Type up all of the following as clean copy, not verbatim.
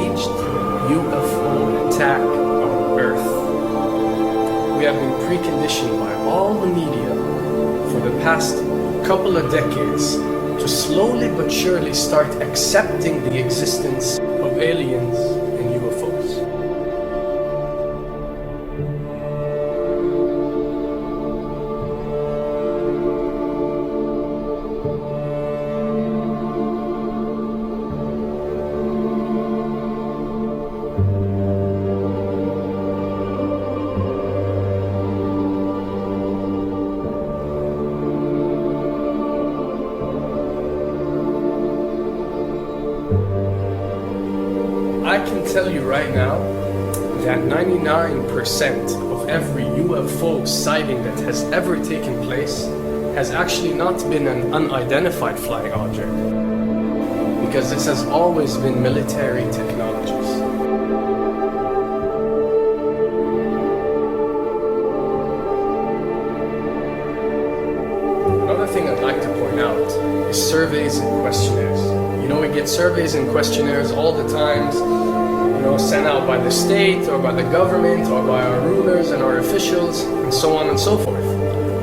staged UFO attack on Earth. We have been preconditioned by all the media for the past couple of decades to slowly but surely start accepting the existence of aliens and UFOs. I can tell you right now that 99% of every UFO sighting that has ever taken place has actually not been an unidentified flying object, because this has always been military technologies. Another thing I'd like to point out is surveys and questionnaires. You know, we get surveys and questionnaires all the time, sent out by the state or by the government or by our rulers and our officials and so on and so forth.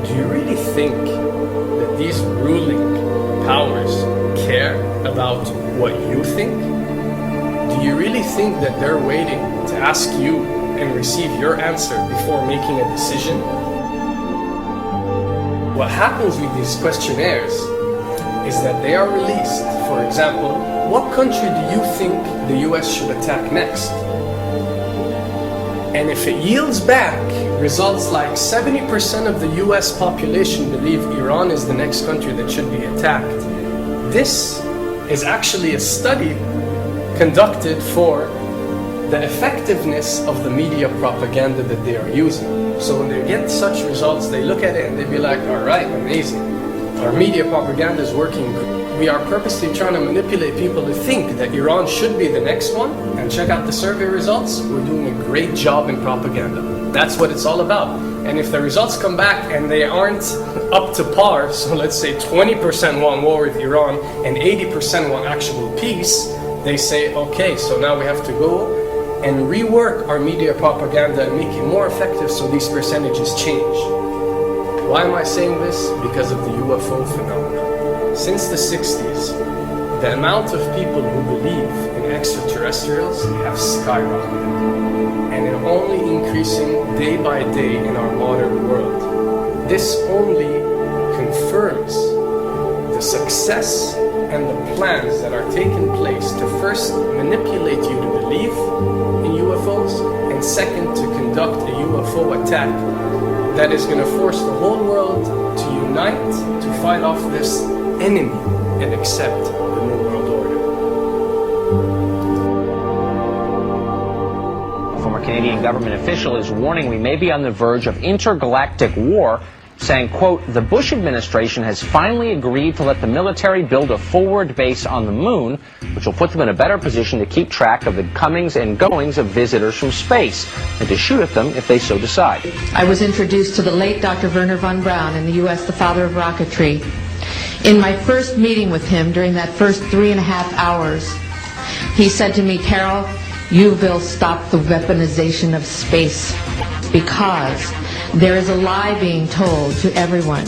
Do you really think that these ruling powers care about what you think? Do you really think that they're waiting to ask you and receive your answer before making a decision? What happens with these questionnaires is that they are released. For example, what country do you think the US should attack next? And if it yields back results like 70% of the US population believe Iran is the next country that should be attacked, this is actually a study conducted for the effectiveness of the media propaganda that they are using. So when they get such results, they look at it and they be like, all right, amazing. Our media propaganda is working. We are purposely trying to manipulate people to think that Iran should be the next one, and check out the survey results. We're doing a great job in propaganda. That's what it's all about. And if the results come back and they aren't up to par, so let's say 20% want war with Iran and 80% want actual peace, they say, okay, so now we have to go and rework our media propaganda and make it more effective so these percentages change. Why am I saying this? Because of the UFO phenomena. Since the 60s, the amount of people who believe in extraterrestrials have skyrocketed, and it's only increasing day by day in our modern world. This only confirms the success and the plans that are taking place to first manipulate you to believe in UFOs, and second, to conduct a UFO attack that is going to force the whole world to unite to fight off this enemy and accept the New World Order. A former Canadian government official is warning we may be on the verge of intergalactic war, saying, quote, the Bush administration has finally agreed to let the military build a forward base on the moon, which will put them in a better position to keep track of the comings and goings of visitors from space, and to shoot at them if they so decide. I was introduced to the late Dr. Wernher von Braun in the U.S., the father of rocketry. In my first meeting with him, during that first 3.5 hours, he said to me, Carol, you will stop the weaponization of space, because there is a lie being told to everyone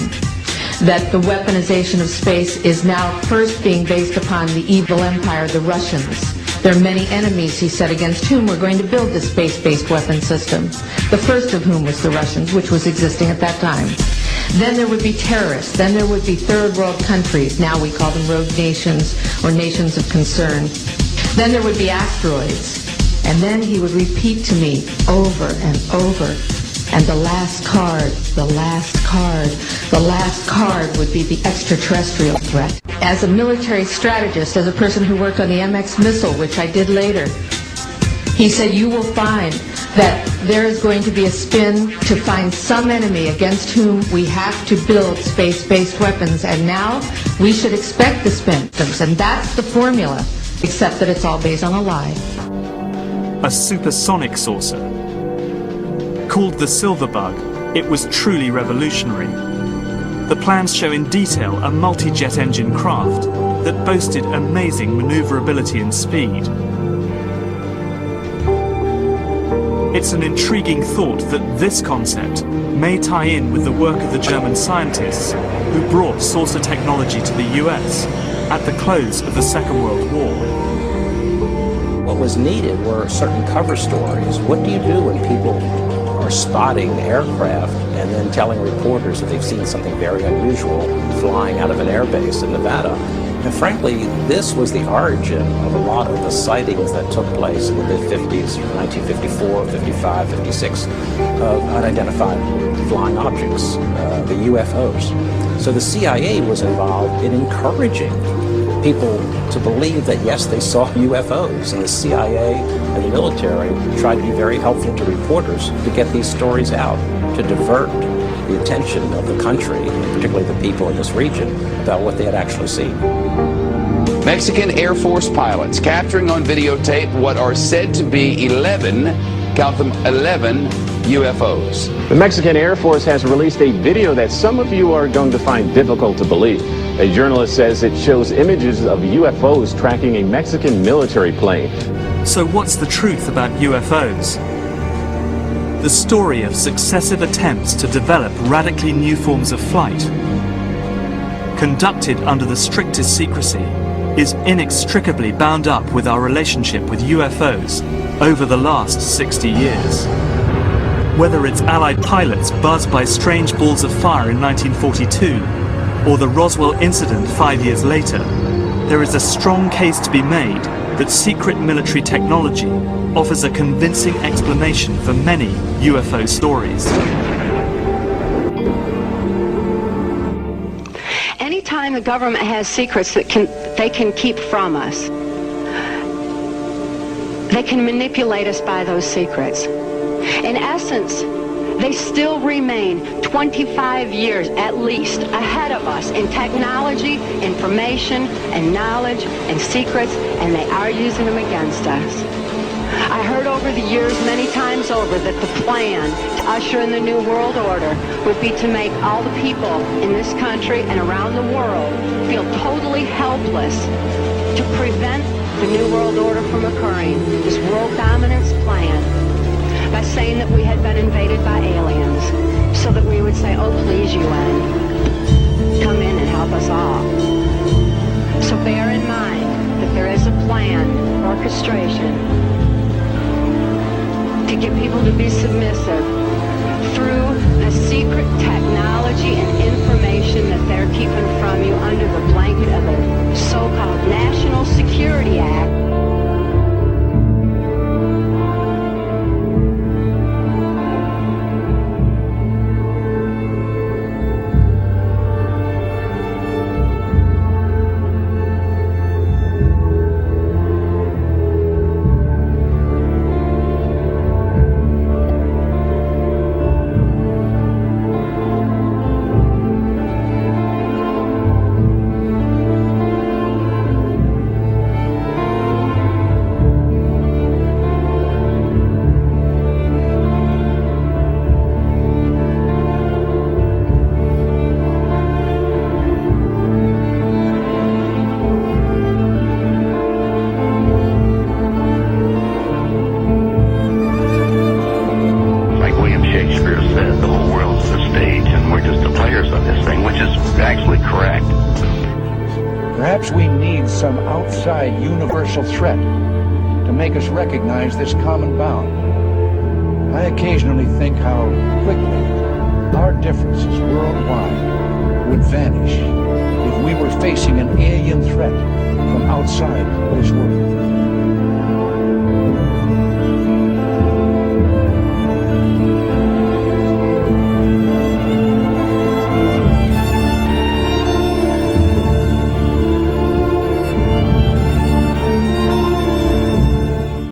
that the weaponization of space is now first being based upon the evil empire, the Russians. There are many enemies, he said, against whom we're going to build this space-based weapon system. The first of whom was the Russians, which was existing at that time. Then there would be terrorists. Then there would be third world countries. Now we call them rogue nations or nations of concern. Then there would be asteroids. And then he would repeat to me over and over, and the last card, the last card, the last card would be the extraterrestrial threat. As a military strategist, as a person who worked on the MX missile, which I did later, he said, you will find that there is going to be a spin to find some enemy against whom we have to build space-based weapons, and now we should expect the spin. And that's the formula, except that it's all based on a lie. A supersonic saucer. Called the Silver Bug, it was truly revolutionary. The plans show in detail a multi-jet engine craft that boasted amazing maneuverability and speed. It's an intriguing thought that this concept may tie in with the work of the German scientists who brought saucer technology to the US at the close of the Second World War. What was needed were certain cover stories. What do you do when people are spotting aircraft and then telling reporters that they've seen something very unusual flying out of an airbase in Nevada? And frankly, this was the origin of a lot of the sightings that took place in the mid-50s, 1954, 55, 56, of unidentified flying objects, the UFOs. So the CIA was involved in encouraging people to believe that, yes, they saw UFOs, and the CIA and the military tried to be very helpful to reporters to get these stories out, to divert the attention of the country, and particularly the people in this region, about what they had actually seen. Mexican Air Force pilots capturing on videotape what are said to be 11, count them, 11 UFOs. The Mexican Air Force has released a video that some of you are going to find difficult to believe. A journalist says it shows images of UFOs tracking a Mexican military plane. So what's the truth about UFOs? The story of successive attempts to develop radically new forms of flight, conducted under the strictest secrecy, is inextricably bound up with our relationship with UFOs over the last 60 years. Whether it's Allied pilots buzzed by strange balls of fire in 1942, or the Roswell incident 5 years later, there is a strong case to be made that secret military technology offers a convincing explanation for many UFO stories. Anytime the government has secrets that they can keep from us, they can manipulate us by those secrets. In essence, they still remain 25 years at least ahead of us in technology, information, and knowledge, and secrets, and they are using them against us. I heard over the years, many times over, that the plan to usher in the New World Order would be to make all the people in this country and around the world feel totally helpless to prevent the New World Order from occurring, this world dominance plan, by saying that we had been invaded by aliens, so that we would say, oh, please, UN, come in and help us all. So bear in mind that there is a plan, orchestration, to get people to be submissive through the secret technology and information that they're keeping from you under the blanket of the so-called National Security Act. Perhaps we need some outside universal threat to make us recognize this common bound. I occasionally think how quickly our differences worldwide would vanish if we were facing an alien threat from outside this world.